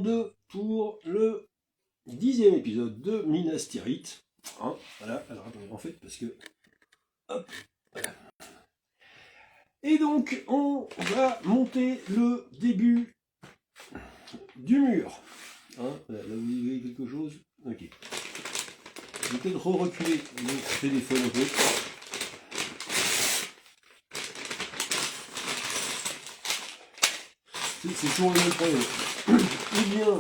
42 pour le 10e épisode de Minas Tirith. Hein, voilà, alors attendez, en fait, parce que... Hop, voilà. Et donc, on va monter le début du mur. Hein, voilà, là, vous voyez quelque chose? Ok. Je vais peut-être reculer mon téléphone un peu. C'est toujours le même problème. Ou bien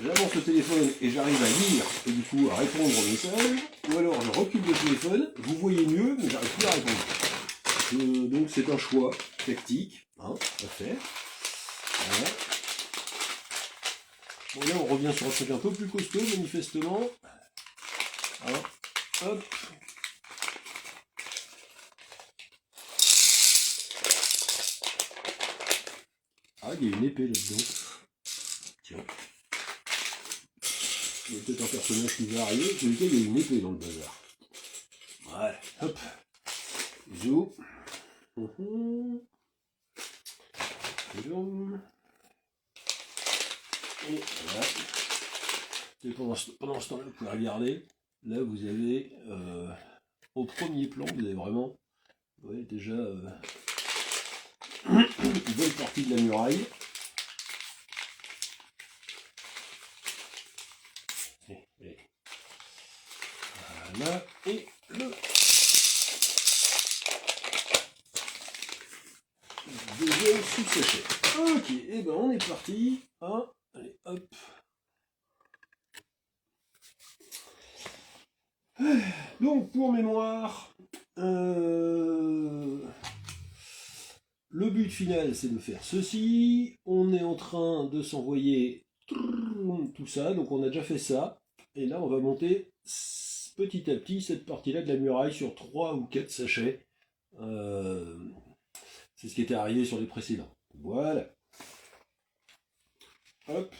j'avance le téléphone et j'arrive à lire et du coup à répondre au message, ou alors je recule le téléphone, vous voyez mieux, mais j'arrive plus à répondre. Donc c'est un choix tactique, hein, à faire. Voilà. Bon là on revient sur un truc un peu plus costaud manifestement. Hein, hop. Ah, il y a une épée là-dedans. Tiens. Il y a peut-être un personnage qui va arriver, sur lequel il y a une épée dans le bazar. Voilà, hop. Zoom. Zoom. Et voilà. Et pendant ce temps-là, vous pouvez regarder. Là, vous avez, au premier plan, vous avez vraiment, ouais, déjà une bonne partie de la muraille. Voilà, et le deuxième sous-sachet. Ok, et ben on est parti. Hein, allez, hop. Donc pour mémoire, le but final c'est de faire ceci. On est en train de s'envoyer tout ça, donc on a déjà fait ça. Et là on va monter petit à petit cette partie-là de la muraille sur 3 ou 4 sachets. C'est ce qui était arrivé sur les précédents. Voilà. Hop.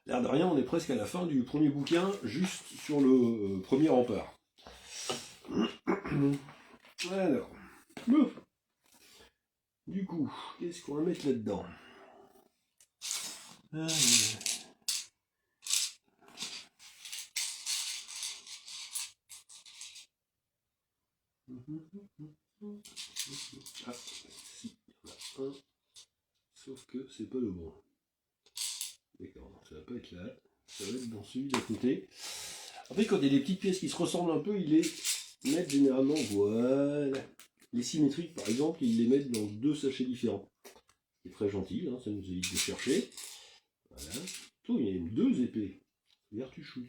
L'air de rien, on est presque à la fin du premier bouquin, juste sur le premier rempart. Alors, bon. Du coup, qu'est-ce qu'on va mettre là-dedans? Ah, si, il y en a un, sauf que c'est pas le bon. D'accord, ça va pas être là, ça va être dans celui d'à côté. En fait, quand il y a des petites pièces qui se ressemblent un peu, ils les mettent généralement, voilà. Les symétriques, par exemple, ils les mettent dans 2 sachets différents. C'est très gentil, hein, ça nous évite de chercher. Voilà. Oh, il y a même 2 épées. Vertuchou.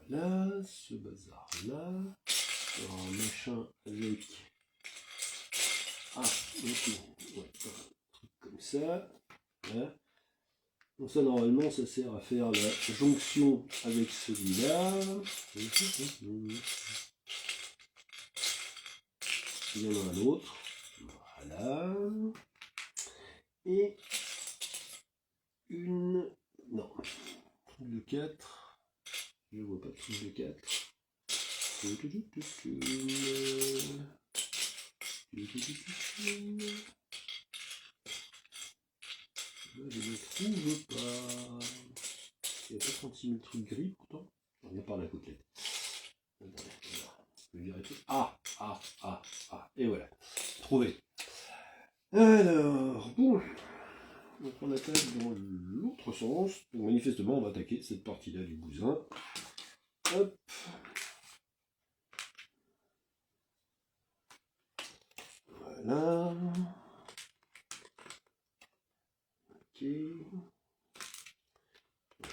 Voilà, ce bazar-là. Un machin avec... Ah, ok. Ouais, un truc comme ça. Voilà. Donc ça, normalement, ça sert à faire la jonction avec celui-là. Il y en a un autre. Voilà. Et une... Non. Truc de 4. Je vois pas de truc de 4. Là, je ne trouve pas. Il n'y a pas 36 000 trucs gris pourtant. On vient par la côtelette. Je vais virer tout. Ah. Et voilà. Trouvé. Alors, bon. Donc on attaque dans l'autre sens. Donc manifestement, on va attaquer cette partie-là du bousin. Hop. Voilà. Ok.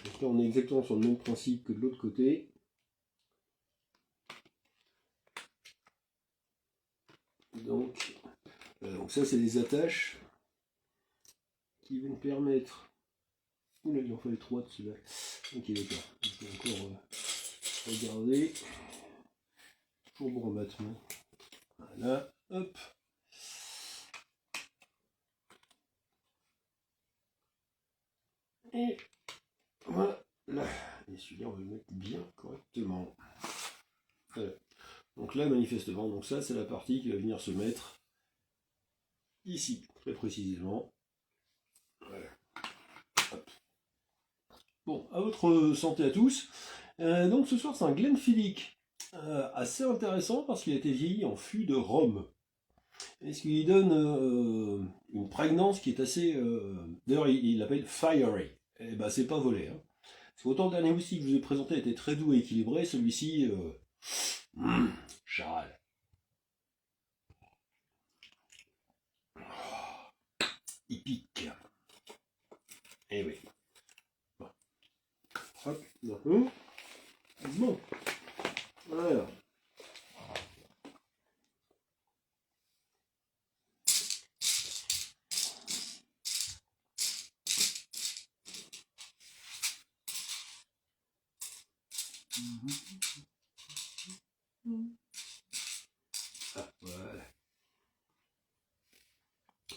Donc là, on est exactement sur le même principe que de l'autre côté. Donc ça, c'est des attaches qui vont permettre... Oula, il en fallait 3 de celui-là. Ok, d'accord. Je vais encore regarder. Toujours bon rabattement. Voilà. Hop. Et voilà. Et celui-là, on va le mettre bien correctement. Voilà. Donc là, manifestement, donc ça, c'est la partie qui va venir se mettre ici, très précisément. Voilà. Hop. Bon, à votre santé à tous. Donc ce soir, c'est un Glenfiddich assez intéressant parce qu'il a été vieilli en fût de rhum. Et ce qui lui donne une prégnance qui est assez... D'ailleurs, il l'appelle fiery. Et ben, c'est pas volé. Hein. Parce qu'autant le dernier whisky que je vous ai présenté était très doux et équilibré, celui-ci... Charal. Il pique. Et oui. Bon. Hop, bon. Voilà. Ah, voilà.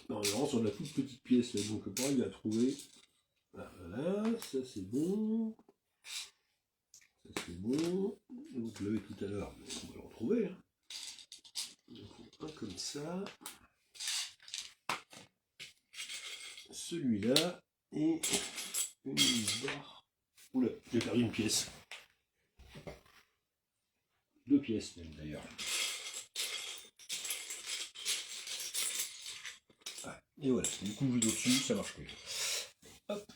Non, on est vraiment sur de la toute petite pièce, là, donc pareil, il a trouvé. Voilà, ça c'est bon. Ça c'est bon. Vous l'avez tout à l'heure, mais on va le retrouver. Hein. Donc, un comme ça. Celui-là. Et une barre. Oula, j'ai perdu une pièce. 2 pièces même d'ailleurs. Ah, et voilà, du coup vu au-dessus, ça marche plus. Hop,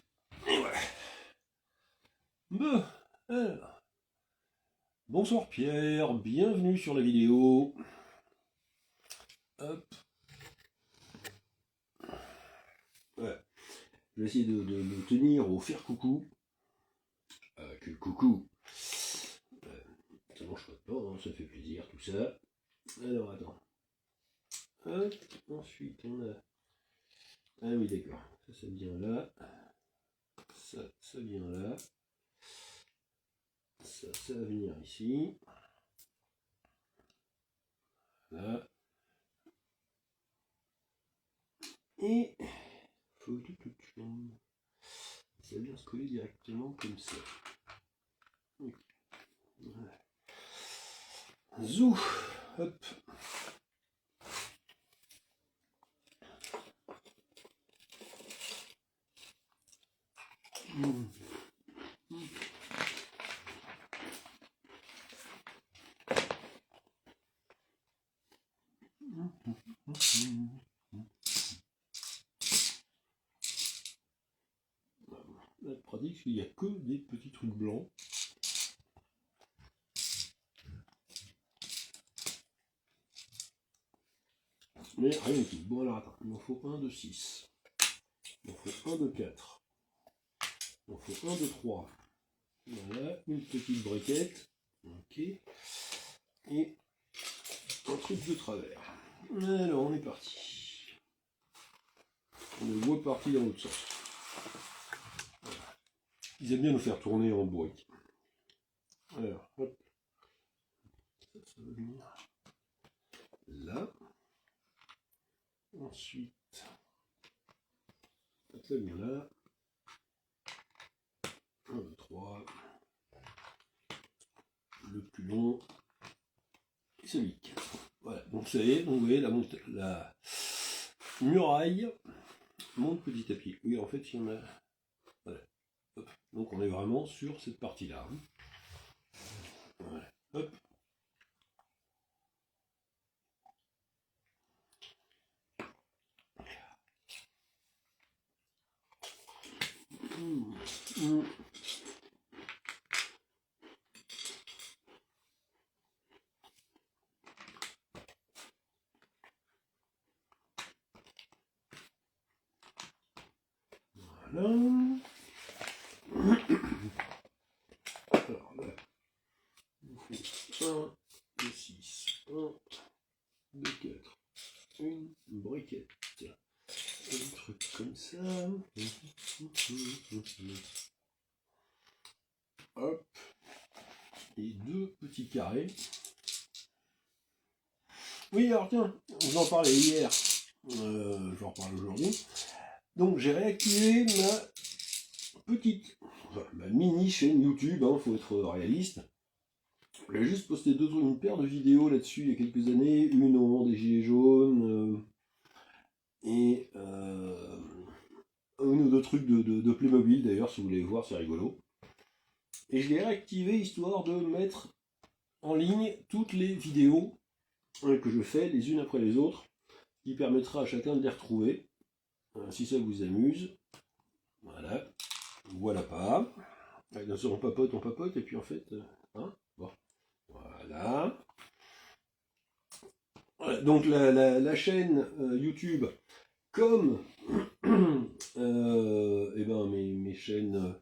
et voilà. Bon, alors. Bonsoir Pierre, bienvenue sur la vidéo. Hop. Voilà. Je vais essayer de me tenir au faire coucou. Que coucou. Ça mange pas de pain, hein, ça fait plaisir tout ça. Alors attends. Hop, ensuite on a... Ah oui d'accord, ça vient là. Ça vient là. Ça va venir ici. Là. Et faut ça vient se coller directement comme ça. Voilà. Zou. Hop. La pratique, il n'y a que des petits trucs blancs. Mais rien du tout. Bon alors attends, il m'en faut un de 6. Il m'en faut un de 4. Il m'en faut un de 3. Voilà, une petite briquette. Ok. Et un truc de travers. Alors on est parti. On le voit parti dans l'autre sens. Voilà. Ils aiment bien nous faire tourner en brique. Alors, hop. Ça va venir là. Ensuite, ça vient là. 1, 2, 3. Le plus long. Et celui 4. Voilà, donc ça y est, vous voyez la muraille monte petit à petit. Oui, en fait, il y en a. Voilà. Hop. Donc on est vraiment sur cette partie-là. Voilà. Hop. Voilà. Alors là, il faut 1 de 6, 1 de 4, une briquette, un truc comme ça. Hop. Et 2 petits carrés. Oui, alors tiens, j'en parlais hier, j'en reparle aujourd'hui. Donc j'ai réactivé ma mini chaîne YouTube, hein, faut être réaliste. J'ai juste posté une paire de vidéos là-dessus il y a quelques années, une au moment des gilets jaunes, et un ou deux trucs de Playmobil d'ailleurs, si vous voulez voir, c'est rigolo. Et je l'ai réactivé histoire de mettre en ligne toutes les vidéos que je fais les unes après les autres, qui permettra à chacun de les retrouver, si ça vous amuse. Voilà, voilà pas. Bien sûr, on papote, et puis en fait, hein, bon, voilà. Voilà, donc la chaîne YouTube, comme et ben mes chaînes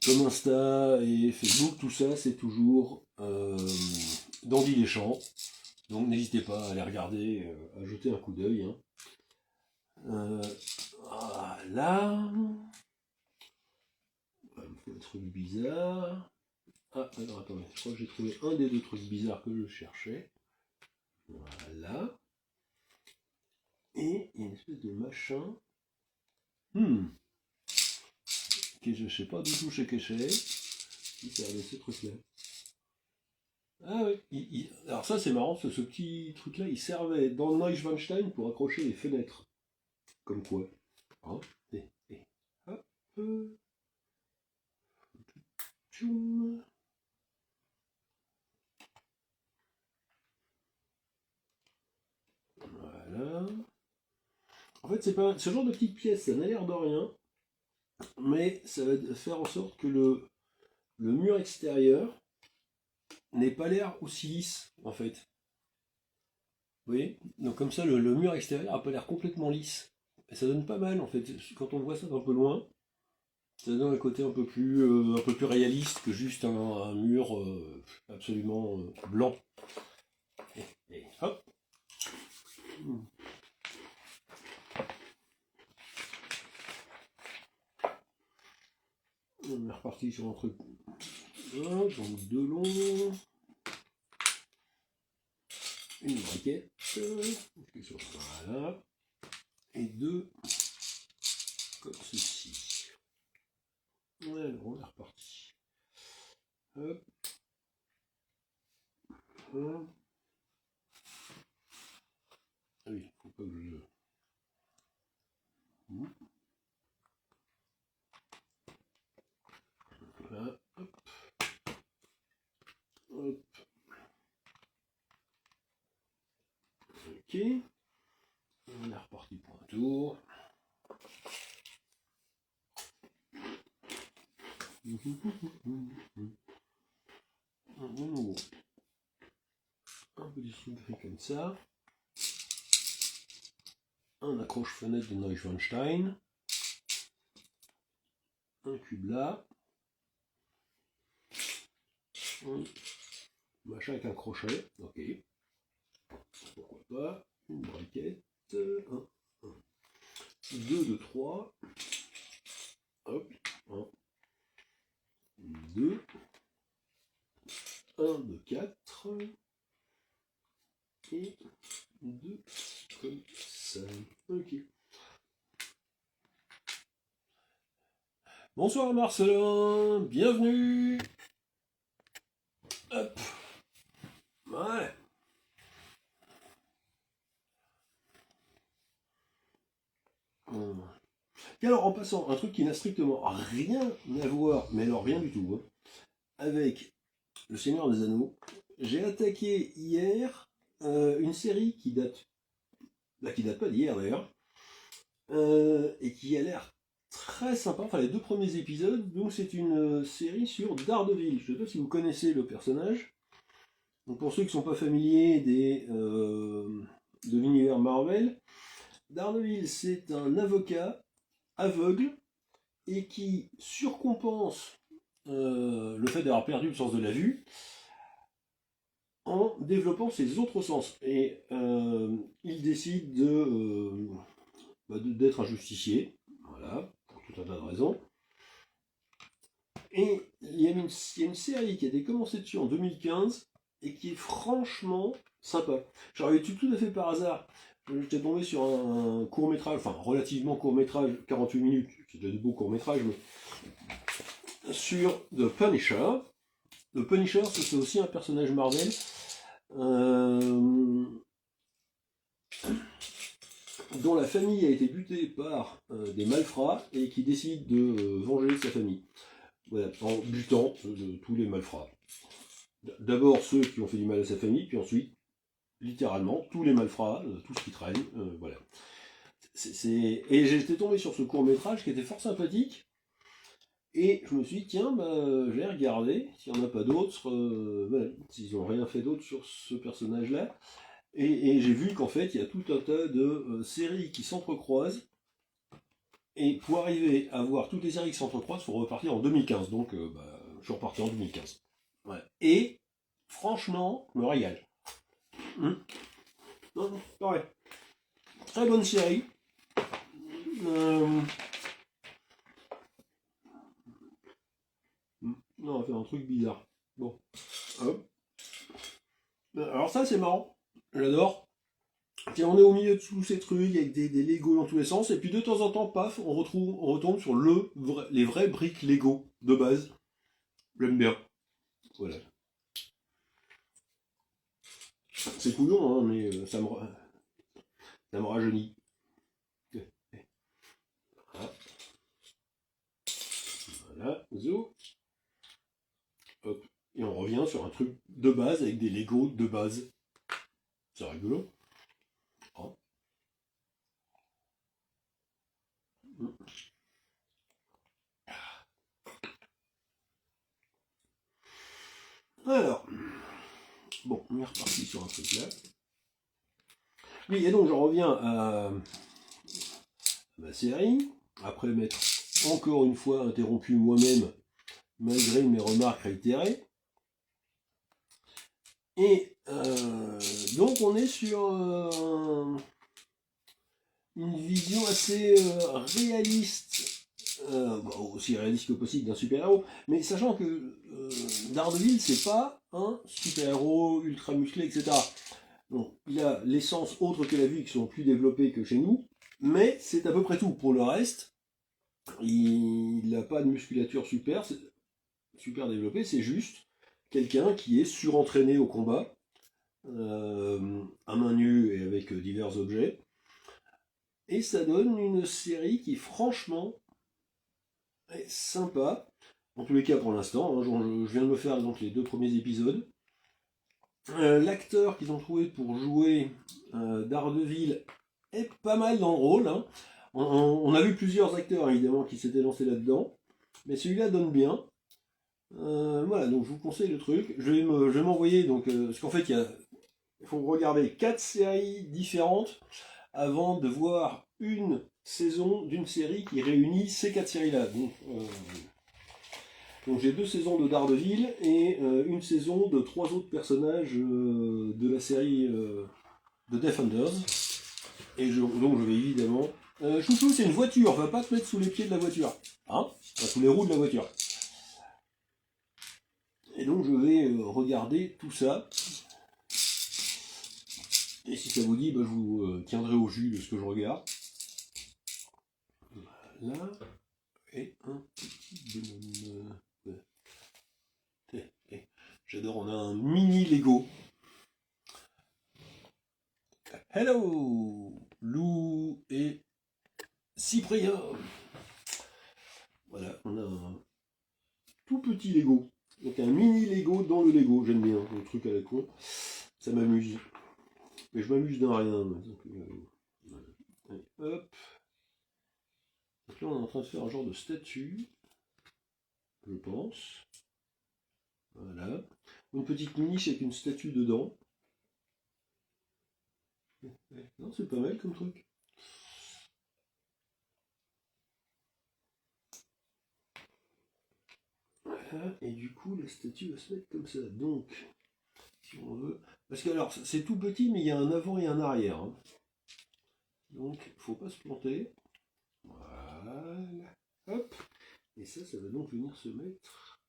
comme Insta et Facebook, tout ça, c'est toujours Dandy Deschamps. Donc n'hésitez pas à aller regarder, à jeter un coup d'œil. Hein. Voilà. Il me faut un truc bizarre. Ah, alors attendez, je crois que j'ai trouvé un des deux trucs bizarres que je cherchais. Voilà. Et il y a une espèce de machin. Que je sais pas du tout chez Kéché. Qui servait ce truc-là. Ah oui. Alors ça c'est marrant, ce petit truc-là, il servait dans le Neuschwanstein pour accrocher les fenêtres. Comme quoi. Hein, et hop. Tchoum. Voilà. En fait, c'est pas ce genre de petite pièce, ça n'a l'air de rien, mais ça va faire en sorte que le mur extérieur n'ait pas l'air aussi lisse, en fait. Vous voyez? Donc comme ça, le mur extérieur n'a pas l'air complètement lisse. Et ça donne pas mal, en fait. Quand on voit ça d'un peu loin, ça donne un côté un peu plus réaliste que juste un mur absolument blanc. Et hop. On est reparti sur un truc. Donc deux longs. Une braquette. Voilà. Et deux comme ceci. Alors on est reparti. Hop. Hop. Ah oui, faut pas que je. Voilà, hop. Hop. Ok. On est reparti pour un tour. Un petit gris comme ça. Un accroche-fenêtre de Neuschwanstein. Un cube là. Un machin avec un crochet. Ok. Pourquoi pas. Une braquette. 1, 2 de 3. Hop. 1, 2. 1 de 4. Et 2 comme ça. Ok. Bonsoir Marcelin, bienvenue. Hop. Ouais. Et alors en passant, un truc qui n'a strictement rien à voir, mais alors rien du tout, hein, avec Le Seigneur des Anneaux, j'ai attaqué hier une série qui date pas d'hier d'ailleurs, et qui a l'air très sympa, enfin les deux premiers épisodes. Donc c'est une série sur Daredevil. Je ne sais pas si vous connaissez le personnage. Donc pour ceux qui ne sont pas familiers de l'univers Marvel, Daredevil c'est un avocat aveugle et qui surcompense le fait d'avoir perdu le sens de la vue en développant ses autres sens. Et il décide d'être un justicier, voilà, pour tout un tas de raisons. Et il y a une série qui a été commencée dessus en 2015 et qui est franchement sympa. J'arrivais tout à fait par hasard. J'étais tombé sur un court-métrage, enfin relativement court-métrage, 48 minutes, c'est déjà de beaux courts-métrages, mais sur The Punisher. The Punisher, c'est aussi un personnage Marvel. dont la famille a été butée par des malfrats et qui décide de venger sa famille. Voilà, en butant tous les malfrats. D'abord ceux qui ont fait du mal à sa famille, puis ensuite, littéralement, tous les malfrats, tout ce qui traîne, voilà. Et j'étais tombé sur ce court-métrage qui était fort sympathique, et je me suis dit, tiens, je vais regarder s'il n'y en a pas d'autres, voilà, s'ils n'ont rien fait d'autre sur ce personnage-là. Et j'ai vu qu'en fait, il y a tout un tas de séries qui s'entrecroisent, et pour arriver à voir toutes les séries qui s'entrecroisent, il faut repartir en 2015, donc je suis reparti en 2015. Ouais. Et, franchement, je me régale. Non, pareil. Très bonne série. Non, on va faire un truc bizarre. Bon. Hop. Alors ça, c'est marrant. J'adore. Tiens, on est au milieu de tous ces trucs avec des Lego dans tous les sens, et puis de temps en temps, paf, on retombe sur les vraies briques Lego de base. J'aime bien. Voilà. C'est couillon, hein, mais ça me rajeunit. Voilà, zo. Hop. Et on revient sur un truc de base avec des Lego de base. C'est rigolo. Oh. Alors, bon, on est reparti sur un truc là. Oui, et donc je reviens à ma série, après m'être encore une fois interrompu moi-même, malgré mes remarques réitérées. Et donc on est sur une vision assez réaliste, aussi réaliste que possible d'un super-héros, mais sachant que Daredevil, c'est pas un super-héros ultra musclé, etc. Donc, il a l'essence autre que la vie qui sont plus développées que chez nous, mais c'est à peu près tout. Pour le reste, il n'a pas de musculature super développée, c'est juste quelqu'un qui est surentraîné au combat, à main nue et avec divers objets. Et ça donne une série qui, franchement, est sympa. En tous les cas, pour l'instant, hein, je viens de me faire donc les 2 premiers épisodes. L'acteur qu'ils ont trouvé pour jouer Daredevil est pas mal dans le rôle. Hein. On a vu plusieurs acteurs, évidemment, qui s'étaient lancés là-dedans. Mais celui-là donne bien. Voilà, donc je vous conseille le truc. Je vais m'envoyer, donc, parce qu'en fait, il faut regarder 4 séries différentes avant de voir une saison d'une série qui réunit ces 4 séries-là. Donc j'ai 2 saisons de Daredevil et une saison de 3 autres personnages de la série de Defenders. Et donc je vais évidemment... Chouchou, c'est une voiture, va pas te mettre sous les pieds de la voiture. Hein, enfin, sous les roues de la voiture. Et donc je vais regarder tout ça. Et si ça vous dit, je vous tiendrai au jus de ce que je regarde. Voilà. Et un petit bonhomme. J'adore, on a un mini Lego. Hello, Lou et Cyprien. Voilà, on a un tout petit Lego. Donc un mini Lego dans le Lego, j'aime bien, le truc à la con. Ça m'amuse. Mais je m'amuse d'un rien. Donc, allez, hop. Donc là on est en train de faire un genre de statue. Je pense. Voilà. Une petite niche avec une statue dedans. Non, c'est pas mal comme truc. Voilà, et du coup la statue va se mettre comme ça. Donc, si on veut. Parce que alors c'est tout petit, mais il y a un avant et un arrière. Hein. Donc, il ne faut pas se planter. Voilà. Hop. Et ça va donc venir se mettre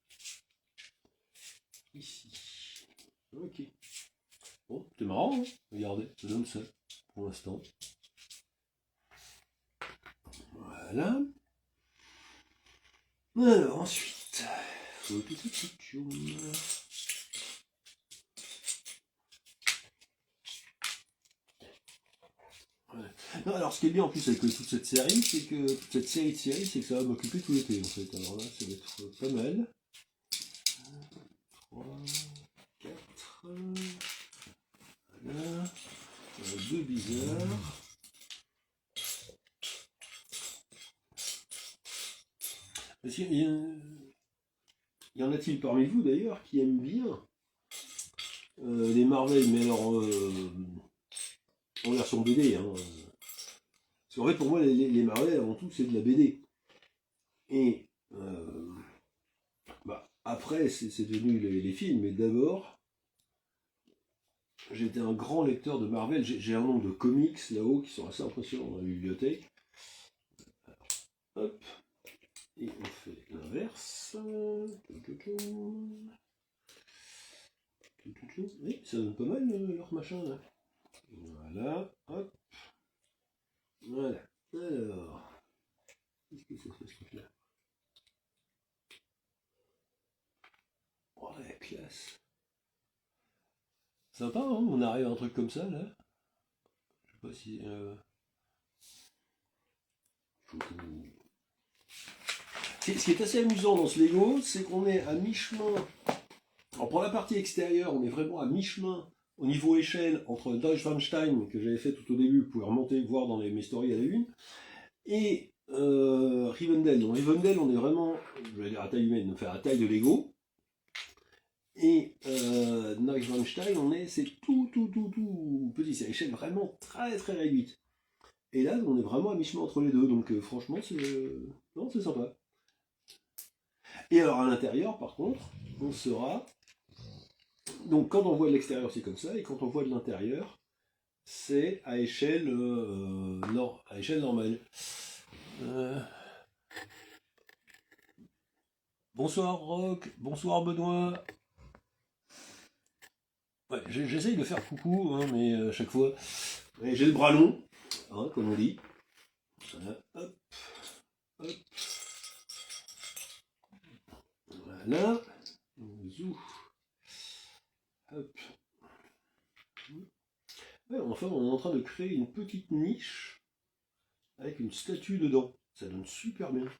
ici. Ok. Bon, c'est marrant, hein. Regardez, ça donne ça pour l'instant. Voilà. Alors ensuite, Alors ce qui est bien en plus avec toute cette série, c'est que toute cette série de séries, c'est que ça va m'occuper tout l'été en fait. Alors là, ça va être pas mal. 3, 4, voilà, deux bizarres. Y en a-t-il parmi vous d'ailleurs qui aiment bien les Marvel, mais alors en version BD, hein. Parce qu'en fait pour moi les Marvel avant tout c'est de la BD. Et après c'est devenu les films, mais d'abord j'étais un grand lecteur de Marvel, j'ai un nombre de comics là-haut qui sont assez impressionnants dans la bibliothèque. Hop, et on fait l'inverse. Oui, ça donne pas mal leur machin là. Voilà, hop. Voilà. Alors, qu'est-ce que c'est ce truc là? Oh la classe. Sympa, hein, on arrive à un truc comme ça là. Je sais pas si. Ce qui est assez amusant dans ce Lego, c'est qu'on est à mi-chemin. Alors pour la partie extérieure, on est vraiment à mi-chemin au niveau échelle entre Deutschwanstein, que j'avais fait tout au début, vous pouvez remonter voir dans mes stories à la une, et Rivendell. Dans Rivendell, on est vraiment, je vais dire à taille humaine, enfin à taille de Lego. Et Neuschwanstein, c'est tout petit, c'est à échelle vraiment très très réduite. Et là, on est vraiment à mi-chemin entre les deux, donc franchement, c'est sympa. Et alors à l'intérieur, par contre, on sera. Donc quand on voit de l'extérieur, c'est comme ça, et quand on voit de l'intérieur, c'est à échelle, à échelle normale. Bonsoir Rock, bonsoir Benoît. Ouais, j'essaye de faire coucou, hein, mais à chaque fois, ouais, j'ai le bras long, hein, comme on dit. Voilà, hop, hop. Voilà. Zou. Hop. Ouais, enfin, on est en train de créer une petite niche avec une statue dedans. Ça donne super bien.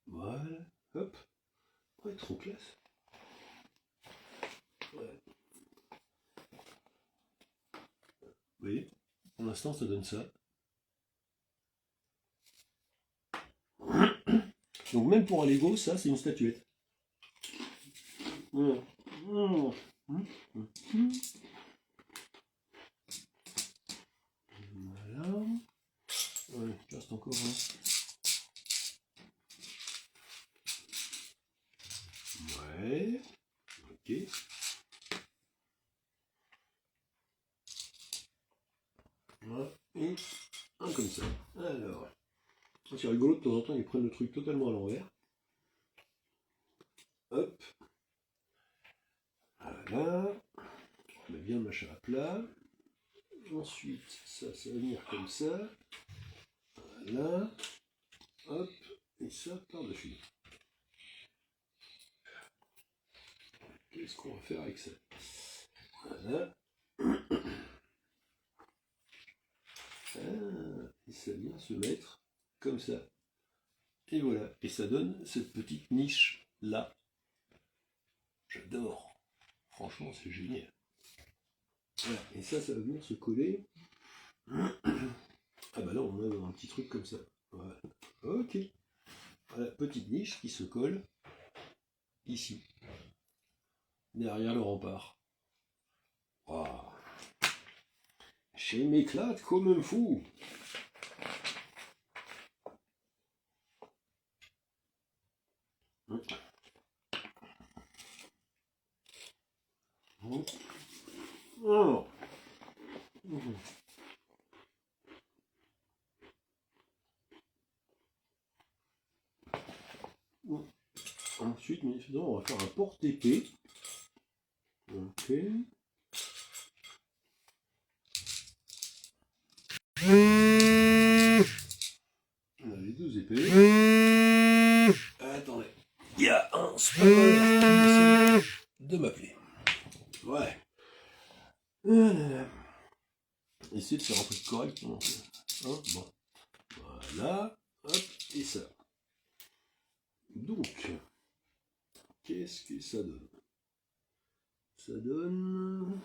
Voilà. Hop. Ouais, trop classe. Ouais. Vous voyez, pour l'instant, ça donne ça. Donc même pour un Lego, ça, c'est une statuette. Voilà. Ouais, il reste encore un. Ouais. Ok. Voilà. Et un comme ça. Alors. C'est rigolo, de temps en temps, ils prennent le truc totalement à l'envers. Hop. Voilà. On met bien le machin à plat. Ensuite, ça va venir comme ça. Voilà. Hop. Et ça par-dessus. Qu'est-ce qu'on va faire avec ça? Voilà. Et ça vient se mettre comme ça. Et voilà. Et ça donne cette petite niche là. J'adore. Franchement, c'est génial. Voilà. Et ça va venir se coller. Ah bah là, on a un petit truc comme ça. Voilà. Ok. Voilà, petite niche qui se colle ici. Derrière le rempart. Waouh. Je m'éclate comme un fou. Alors. Ensuite, on va faire un porte-épée. Ok. On a les deux épées. Attendez. Il y a un spoiler qui essaie de m'appeler. Ouais. correctement. Hein, bon. Voilà, hop, et ça. Donc, qu'est-ce que ça donne? Ça donne...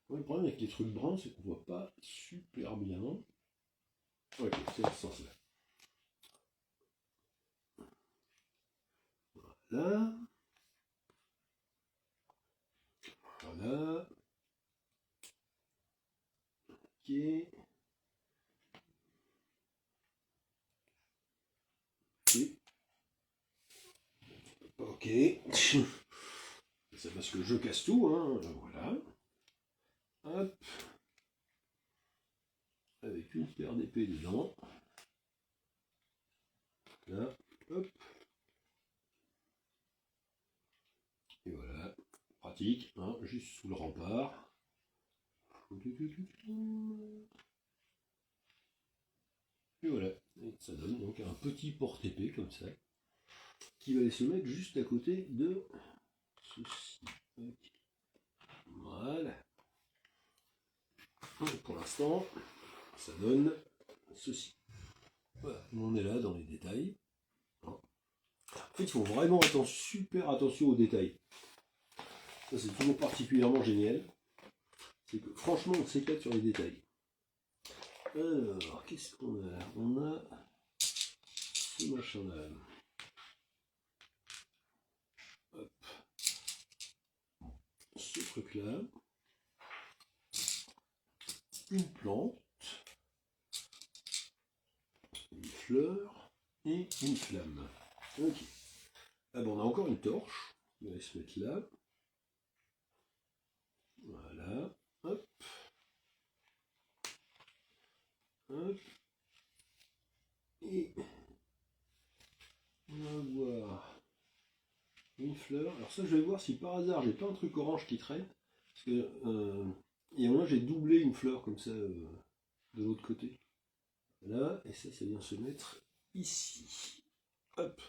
Ouais, le problème avec les trucs bruns, c'est qu'on voit pas super bien. Ok, c'est ce sens-là. Voilà. Voilà. Ok. Ok. C'est parce que je casse tout, hein. Voilà. Hop. Avec une paire d'épées dedans. Là. Hop. Et voilà. Pratique, hein, juste sous le rempart. Et voilà. Et ça donne donc un petit porte-épée comme ça. Qui va aller se mettre juste à côté de ceci. Okay. Voilà. Pour l'instant, ça donne ceci. Voilà, on est là dans les détails. En fait, il faut vraiment super attention aux détails. Ça, c'est toujours particulièrement génial. C'est que franchement, on s'éclate sur les détails. Alors, qu'est-ce qu'on a? On a ce machin-là. Hop. Ce truc-là. Une plante. Une fleur. Et une flamme. Ok. Ah bon, on a encore une torche. On va se mettre là. Voilà. Hop. Hop. Et on va voir une fleur. Alors ça, je vais voir si par hasard j'ai pas un truc orange qui traîne. Parce que et moi j'ai doublé une fleur comme ça de l'autre côté. Là, et ça vient se mettre ici. Hop.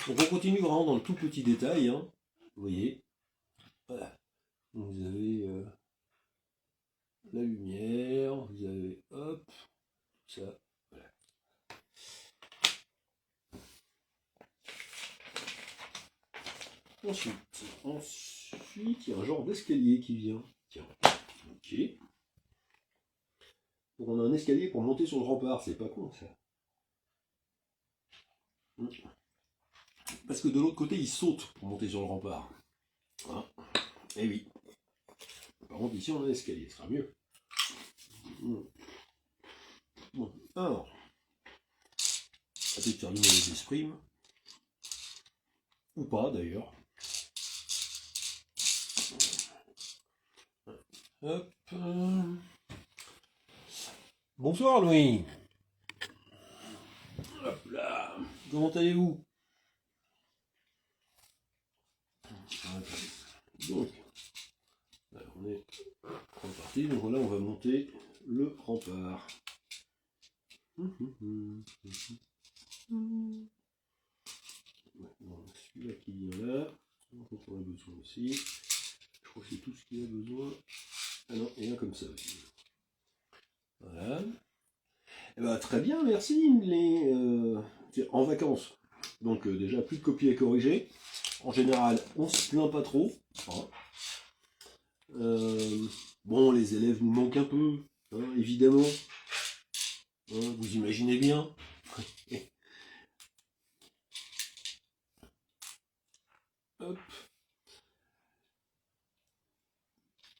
Donc on continue vraiment dans le tout petit détail. Hein. Vous voyez. Voilà. Vous avez la lumière, vous avez hop, ça. Voilà. Ensuite, il y a un genre d'escalier qui vient. Tiens, ok. Donc on a un escalier pour monter sur le rempart, c'est pas con ça. Parce que de l'autre côté, il saute pour monter sur le rempart. Hein. Et oui. Par contre, ici, on a un escalier, ce sera mieux. Bon, alors. On va peut-être terminer les esprits. Ou pas, d'ailleurs. Hop. Bonsoir Louis. Hop là. Comment allez-vous? Donc, alors on est reparti. Donc voilà, on va monter le rempart. Celui-là qui vient là. Donc on a besoin aussi. Je crois que c'est tout ce qu'il a besoin. Ah non, il y a comme ça aussi. Voilà. Et bah, très bien, merci. En vacances. Donc déjà plus de copier et corriger. En général, on se plaint pas trop. Hein. Bon, les élèves nous manquent un peu, hein, évidemment. Hein, vous imaginez bien. Hop.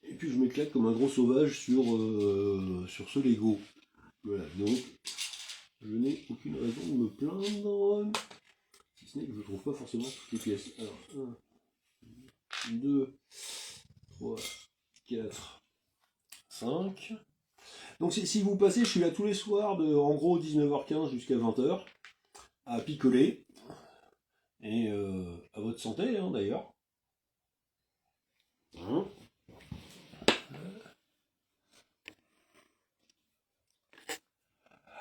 Et puis je m'éclate comme un gros sauvage sur ce Lego. Voilà, donc je n'ai aucune raison de me plaindre. Si ce n'est que je ne trouve pas forcément toutes les pièces. Alors, 1, 2, 3, 4, 5. Donc si vous passez, je suis là tous les soirs de en gros 19h15 jusqu'à 20h à picoler. Et à votre santé hein, d'ailleurs. Hein.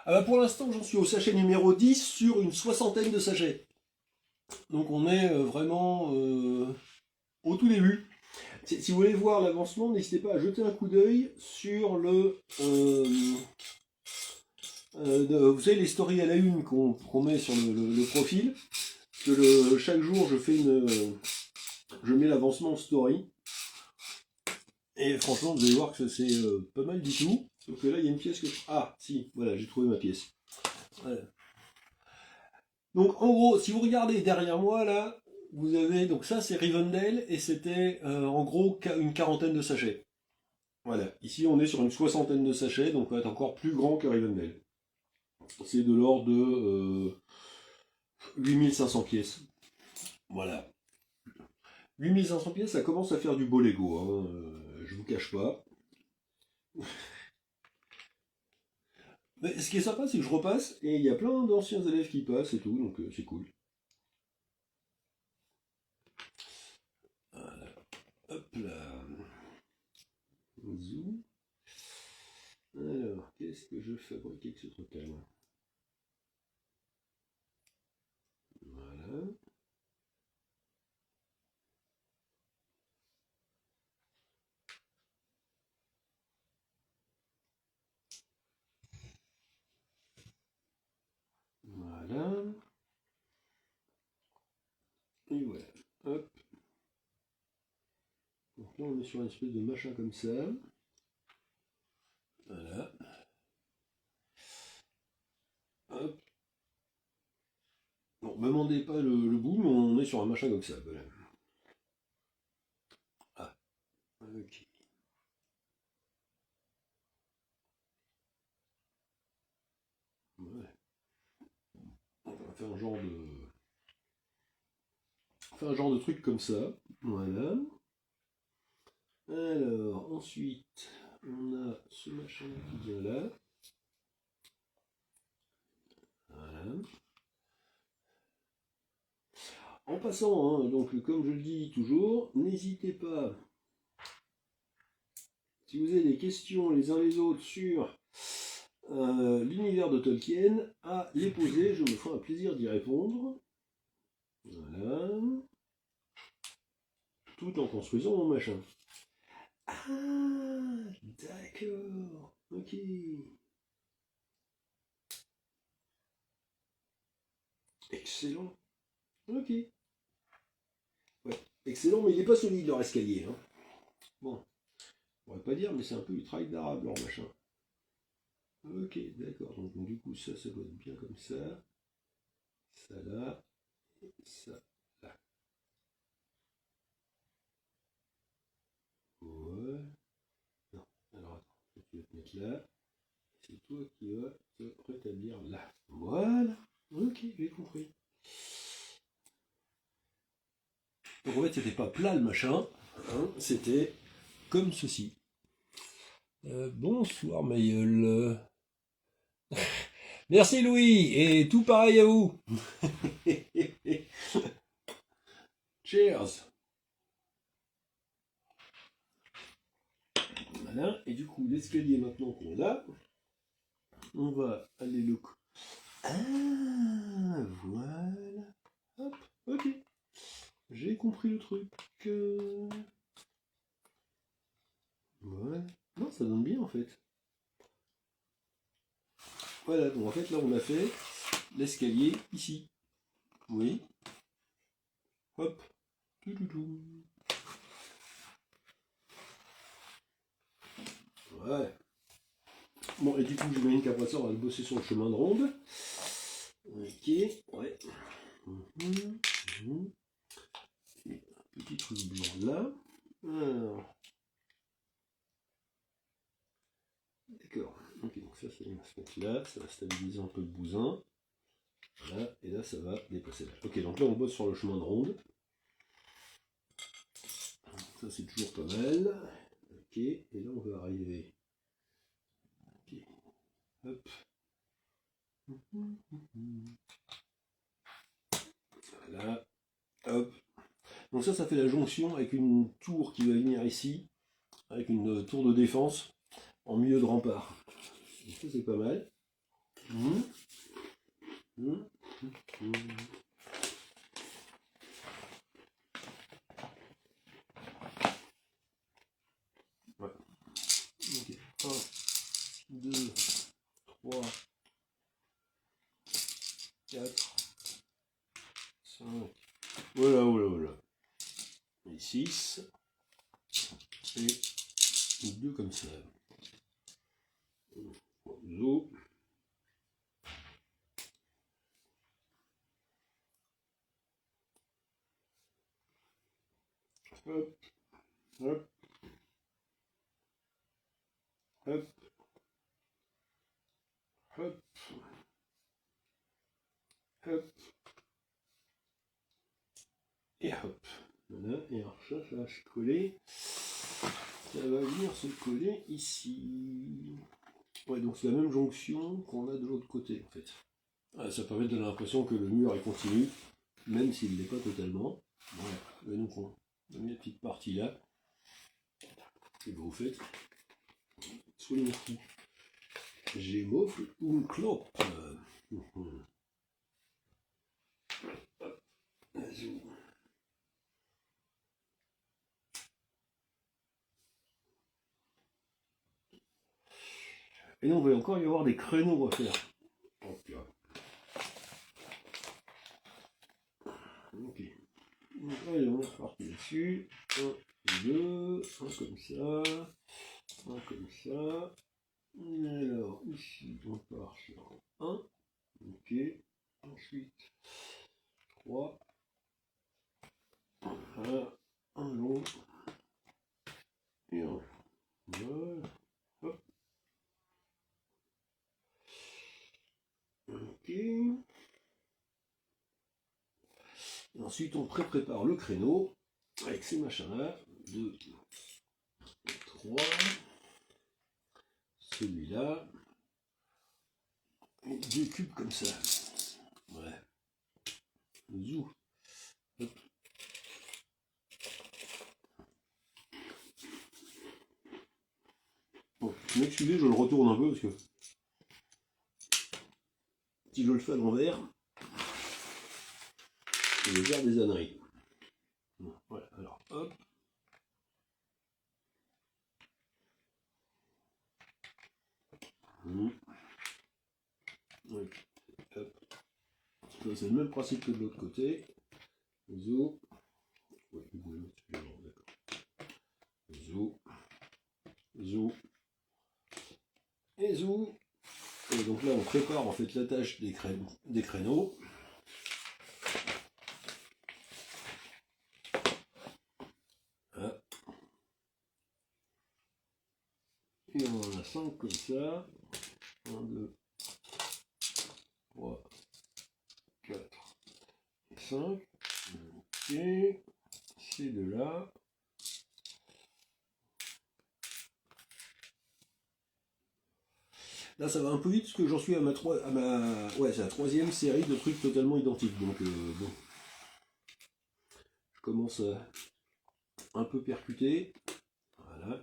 Ah bah pour l'instant j'en suis au sachet numéro 10 sur une soixantaine de sachets. Donc on est vraiment au tout début. Si vous voulez voir l'avancement, n'hésitez pas à jeter un coup d'œil sur le... vous savez, les stories à la une qu'on met sur le profil. Que chaque jour, je mets l'avancement en story. Et franchement, vous allez voir que c'est pas mal du tout. Sauf que là, il y a une pièce que... Ah, si, voilà, j'ai trouvé ma pièce. Voilà. Donc, en gros, si vous regardez derrière moi, là, vous avez... Donc ça, c'est Rivendell, et c'était, en gros, une quarantaine de sachets. Voilà. Ici, on est sur une soixantaine de sachets, donc on va être encore plus grand que Rivendell. C'est de l'ordre de 8500 pièces. Voilà. 8500 pièces, ça commence à faire du beau Lego, hein. Je vous cache pas. Mais ce qui est sympa, c'est que je repasse, et il y a plein d'anciens élèves qui passent et tout, donc c'est cool. Voilà. Hop là. Zoom. Alors, qu'est-ce que je fabrique avec ce truc-là? Voilà. Voilà. Et voilà. Hop. Donc là, on est sur une espèce de machin comme ça. Voilà. Hop. Bon, me demandez pas le bout, mais on est sur un machin comme ça. Voilà. Ah. Ok. Ouais. On va faire un genre de truc comme ça. Voilà. Alors, ensuite, on a ce machin qui vient là. Voilà. En passant, hein, donc comme je le dis toujours, n'hésitez pas, si vous avez des questions les uns les autres sur l'univers de Tolkien, à les poser, je me ferai un plaisir d'y répondre. Voilà. Tout en construisant mon machin. Ah, d'accord. Ok. Excellent. Ok. Ouais. Excellent, mais il n'est pas solide leur escalier. Hein. Bon. On va pas dire, mais c'est un peu du travail d'arabe leur machin. Ok, d'accord. Donc du coup, ça doit être bien comme ça. Ça là. Et ça là. Ouais. Non. Alors attends, tu vas te mettre là. C'est toi qui vas te rétablir là. Voilà. Ok, j'ai compris. Donc en fait, c'était pas plat le machin. Hein, c'était comme ceci. Bonsoir Mayol. Merci Louis, et tout pareil à vous. Cheers. Voilà, et du coup, l'escalier maintenant qu'on a, on va aller le... Ah, voilà. Hop, ok. J'ai compris le truc. Ouais. Non, ça donne bien en fait. Voilà, donc en fait là on a fait l'escalier ici. Oui. Hop. Ouais. Bon, et du coup, j'imagine qu'après ça, on va bosser sur le chemin de ronde. Ok, ouais. Et un petit truc blanc là. Alors. D'accord. Ok, donc ça va se mettre là, ça va stabiliser un peu le bousin. Voilà, et là, ça va dépasser là. Ok, donc là, on bosse sur le chemin de ronde. Ça, c'est toujours pas mal. Ok, et là, on va arriver. Ok, hop. Voilà, hop. Donc ça fait la jonction avec une tour qui va venir ici, avec une tour de défense en milieu de rempart. Donc ça, c'est pas mal. 3, 4, 5, voilà. Et 6, et 2 comme ça. Zo. Hop, hop, hop, hop, hop, et hop. Voilà, et alors ça va se coller. Ça va venir se coller ici. Ouais, donc c'est la même jonction qu'on a de l'autre côté en fait. Ça permet de donner l'impression que le mur est continu, même s'il ne l'est pas totalement. Voilà, et donc on met la petite partie là. Et vous faites soyons fous. Gémeaux ou clope. Et donc, il va encore y avoir des créneaux à faire. Ok. Donc, allez, on est reparti dessus. 1, 2, un comme ça. Un comme ça. Et alors, ici, on part sur 1. Ok. Ensuite, 3. Voilà. Un long. Et un. Voilà. Hop. Ok. Et ensuite, on prépare le créneau avec ces machins-là. 2, 3. Celui-là. Et 2 cubes comme ça. Ouais. Zou. Hop. Bon, m'excusez, je le retourne un peu parce que si je le fais à l'envers, je vais faire des âneries. Voilà, alors hop. Ouais, hop. C'est le même principe que de l'autre côté. Zou. Ouais, vous pouvez mettre celui-là, d'accord. Zou. Zou. Et zou. Et donc là, on prépare en fait l'attache des créneaux. Voilà. Et on en a 5 comme ça. 1, 2, 3, 4 et 5. Ok. Ces deux-là. Là, ça va un peu vite parce que j'en suis à ma c'est la 3e série de trucs totalement identiques. Donc, bon. Je commence à un peu percuter. Voilà.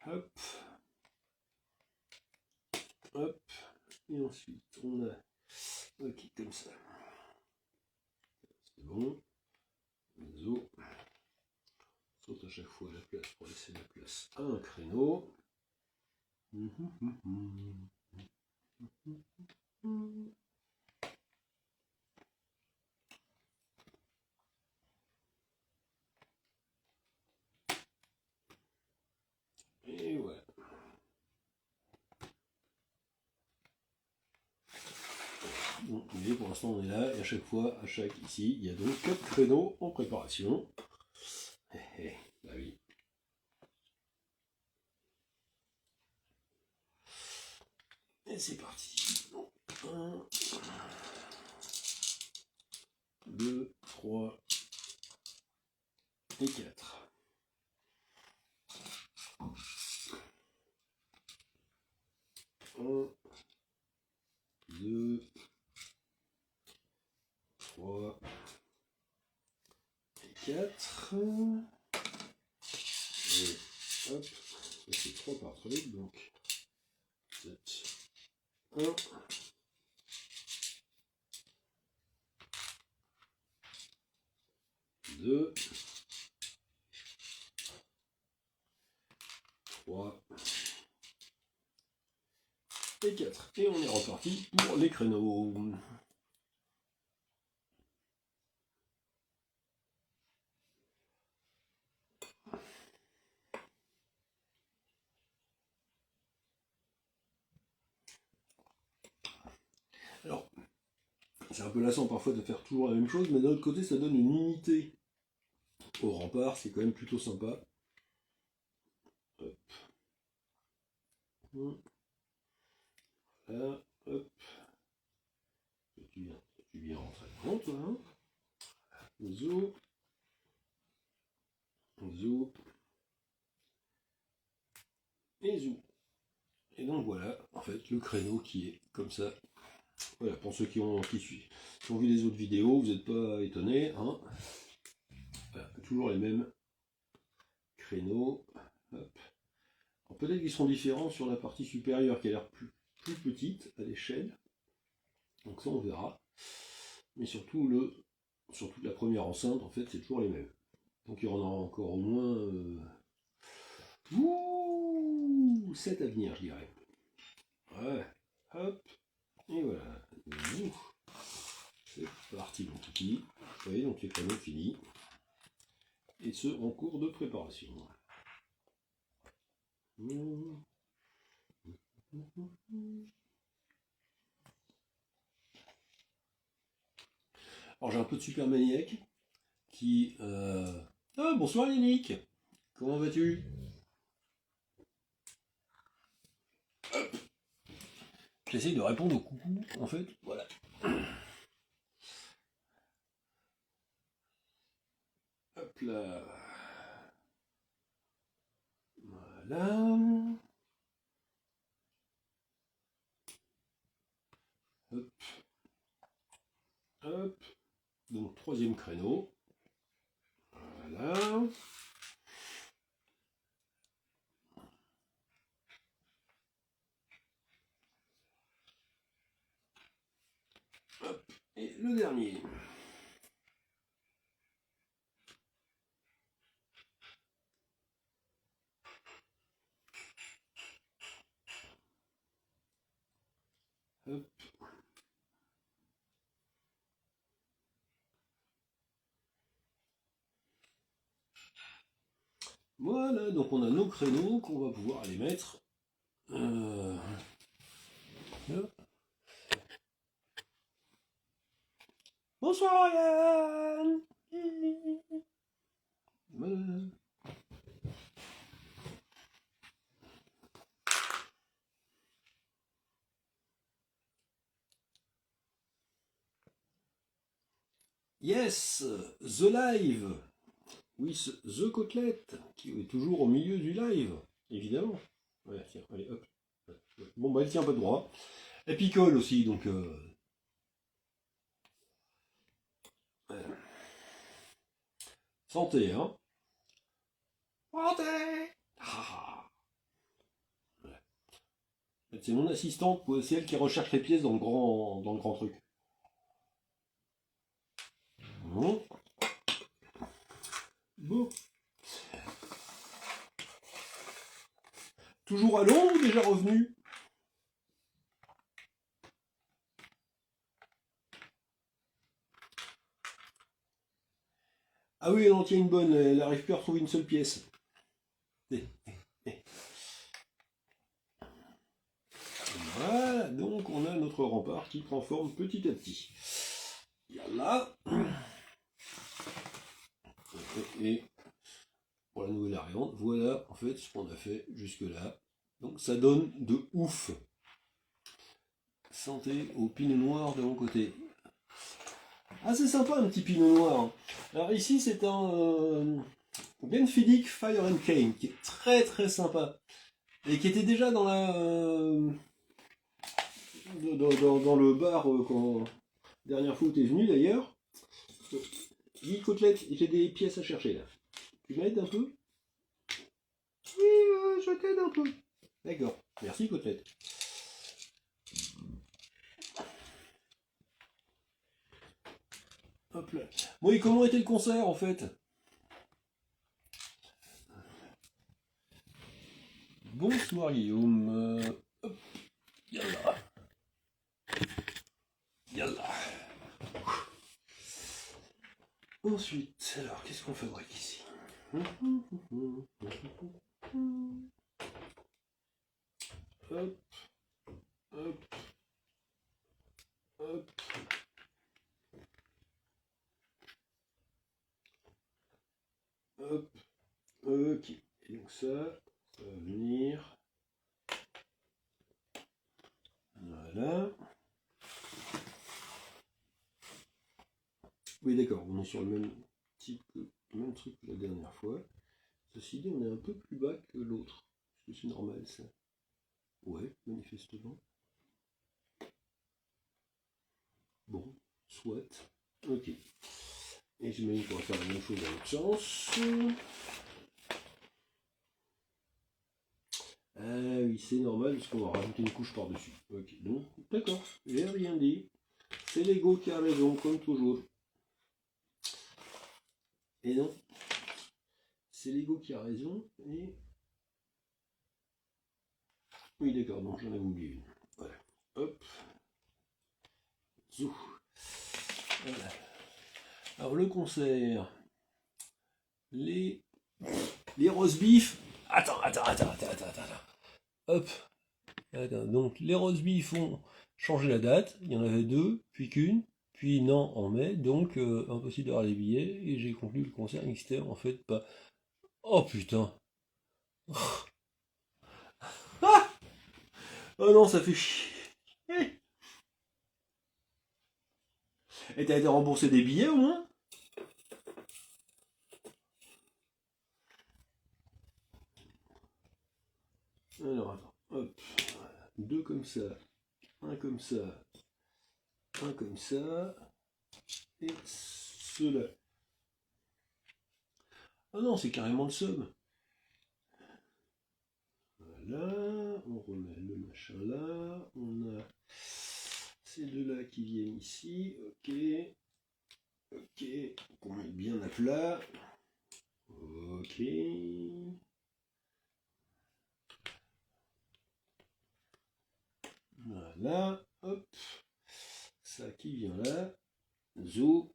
Hop. Hop. Et ensuite, on a ok, comme ça. C'est bon. Zo. Saute à chaque fois la place pour laisser la place à un créneau. Et voilà. Bon, mais pour l'instant on est là, et à chaque fois, ici, il y a donc 4 créneaux en préparation. Bah oui. Et c'est parti. 1, 2, 3 et 4. 1, 2, 3 et 4. Et hop, ça c'est 3 par truc, donc 7. 1, 2, 3 et 4. Et on est reparti pour les créneaux. Alors, c'est un peu lassant parfois de faire toujours la même chose, mais d'un autre côté, ça donne une unité au rempart, c'est quand même plutôt sympa. Hop. Voilà, hop. Tu viens rentrer dedans, toi, hein. Zou. Zou. Et zou. Et donc voilà, en fait, le créneau qui est comme ça. Voilà, pour ceux qui ont vu les autres vidéos, vous n'êtes pas étonnés, hein. Voilà, toujours les mêmes créneaux. Hop. Peut-être qu'ils seront différents sur la partie supérieure qui a l'air plus petite à l'échelle. Donc ça on verra. Mais surtout la première enceinte, en fait, c'est toujours les mêmes. Donc il y en aura encore au moins 7 à venir, je dirais. Ouais. Hop. Et voilà. C'est parti mon kiki. Vous voyez, donc les créneaux finis. Et ce en cours de préparation. Alors j'ai un peu de Super Maniac qui... Ah, bonsoir Yannick. Comment vas-tu? J'essaye de répondre au coucou, en fait, voilà. Hop là. Voilà. Hop. Hop. Donc troisième créneau. Voilà. Hop. Et le dernier. Hop. Voilà, donc on a nos créneaux qu'on va pouvoir aller mettre. Bonsoir Yann. Voilà. Yes, The Live. Oui, The Côtelette, qui est toujours au milieu du live, évidemment. Voilà, tiens, allez, hop. Bon, bah, elle tient pas de droit. Elle picole aussi, donc... Santé, hein. Santé. Ah. Voilà. C'est mon assistante, c'est elle qui recherche les pièces dans le grand truc. Bon. Bon. Toujours à Londres ou déjà revenu? Ah oui, elle en tient une bonne, elle n'arrive plus à retrouver une seule pièce. Voilà, donc on a notre rempart qui prend forme petit à petit. Yallah. Et pour la nouvelle variante, voilà en fait ce qu'on a fait jusque là. Donc ça donne de ouf. Santé au pinot noir de mon côté. Ah, c'est sympa un petit pinot noir. Alors ici c'est un Glenfiddich Fire and Cane qui est très très sympa et qui était déjà dans la dans le bar quand dernière fois où tu es venu d'ailleurs. Guy Côtelette, j'ai des pièces à chercher là. Tu m'aides un peu? Oui, je t'aide un peu. D'accord. Merci Côtelette. Hop là. Bon, et comment était le concert en fait? Bonsoir Guillaume. Hop. Yallah. Ensuite, alors qu'est-ce qu'on fabrique ici? Hop, hop, hop. Hop, ok. Et donc ça va venir. Voilà. Oui, d'accord, on est sur le même type, même truc que la dernière fois. Ceci dit, on est un peu plus bas que l'autre. Est-ce que c'est normal ça? Ouais, manifestement. Bon, soit. Ok. Et j'imagine qu'on va faire la même chose dans l'autre sens. Ah oui, c'est normal parce qu'on va rajouter une couche par-dessus. Ok, donc, d'accord, j'ai rien dit. C'est l'ego qui a raison, comme toujours. Et non, c'est l'ego qui a raison. Et oui, d'accord, donc j'en avais oublié une. Voilà. Hop. Zou. Voilà. Alors le concert. Les roast beef. Attends. Hop. Attends. Donc les roast beef ont changé la date. Il y en avait deux, puis qu'une, puis non en mai. Donc impossible d'avoir les billets. Et j'ai conclu le concert n'existait en fait pas. Oh putain. Ah, oh non, ça fait chier. Et t'as été remboursé des billets au moins? Alors attends, hop, deux comme ça, un comme ça, un comme ça, et ceux-là. Ah non, c'est carrément le somme. Voilà, on remet le machin là, on a ces deux-là qui viennent ici, ok, on met bien à plat, ok. Voilà, hop, ça qui vient là, zo,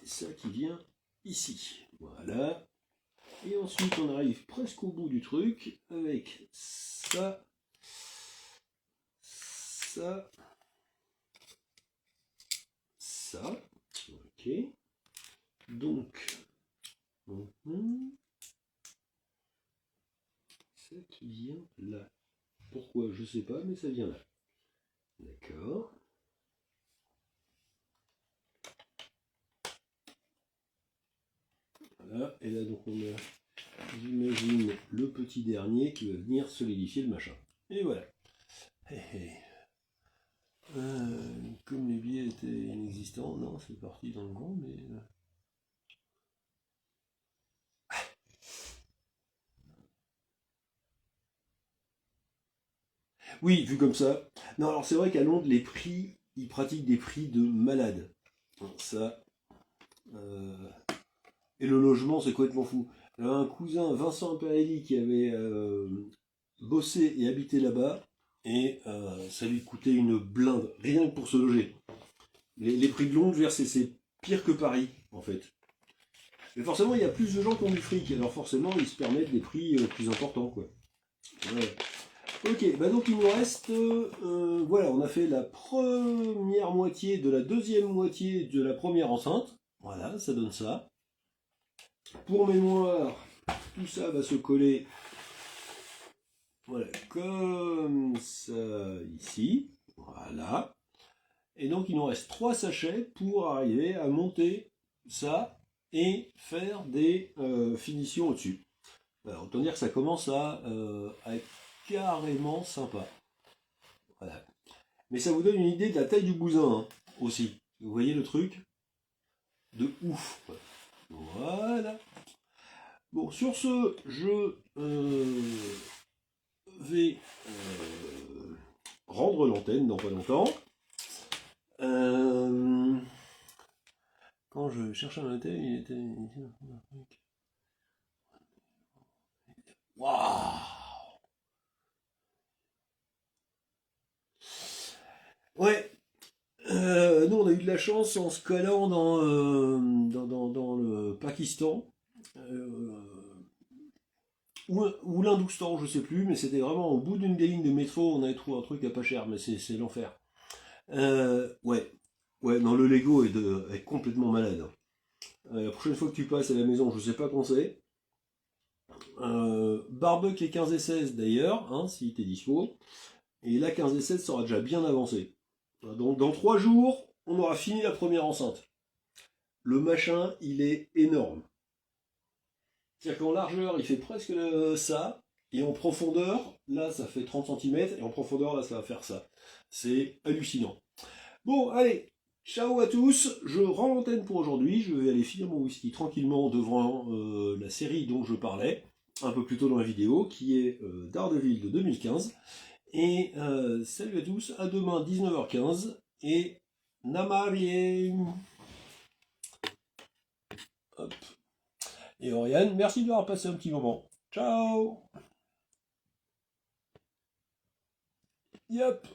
ça qui vient ici, voilà. Et ensuite on arrive presque au bout du truc avec ça, ça, ça, ok. Donc, ça qui vient là. Pourquoi? Je sais pas, mais ça vient là. D'accord. Voilà, et là donc on a, j'imagine, le petit dernier qui va venir solidifier le machin. Et voilà. Comme les billets étaient inexistants, non, c'est parti dans le vent, mais... Oui, vu comme ça. Non, alors c'est vrai qu'à Londres, les prix, ils pratiquent des prix de malade. Ça. Et le logement, c'est complètement fou. J'avais un cousin, Vincent Imperiali, qui avait bossé et habité là-bas, et ça lui coûtait une blinde, rien que pour se loger. Les prix de Londres, c'est pire que Paris, en fait. Mais forcément, il y a plus de gens qui ont du fric, alors forcément, ils se permettent des prix plus importants, quoi. Ouais. Ok, bah donc il nous reste, voilà, on a fait la première moitié de la deuxième moitié de la première enceinte. Voilà, ça donne ça. Pour mémoire, tout ça va se coller, voilà, comme ça ici. Voilà. Et donc il nous reste 3 sachets pour arriver à monter ça et faire des finitions au-dessus. Alors, autant dire que ça commence à être carrément sympa. Voilà. Mais ça vous donne une idée de la taille du bousin hein, aussi. Vous voyez le truc? De ouf. Voilà. Bon, sur ce, je vais rendre l'antenne dans pas longtemps. Quand je cherchais un hôtel, il était... Waouh! Ouais. Nous, on a eu de la chance en se calant dans le Pakistan. Ou l'Hindoustan, je sais plus, mais c'était vraiment au bout d'une des lignes de métro, on avait trouvé un truc à pas cher, mais c'est l'enfer. Ouais. Ouais, non, le Lego est complètement malade. La prochaine fois que tu passes à la maison, je sais pas quand c'est. Barbuck les 15 et 16 d'ailleurs, hein, si t'es dispo. Et la 15 et 16 sera déjà bien avancé. Donc dans 3 jours, on aura fini la première enceinte. Le machin, il est énorme. C'est-à-dire qu'en largeur, il fait presque ça. Et en profondeur, là, ça fait 30 cm. Et en profondeur, là, ça va faire ça. C'est hallucinant. Bon, allez, ciao à tous. Je rends l'antenne pour aujourd'hui. Je vais aller finir mon whisky tranquillement devant la série dont je parlais un peu plus tôt dans la vidéo, qui est Daredevil de 2015. Et salut à tous, à demain 19h15. Et Namarie. Hop. Et Oriane, merci d'avoir passé un petit moment. Ciao. Yep.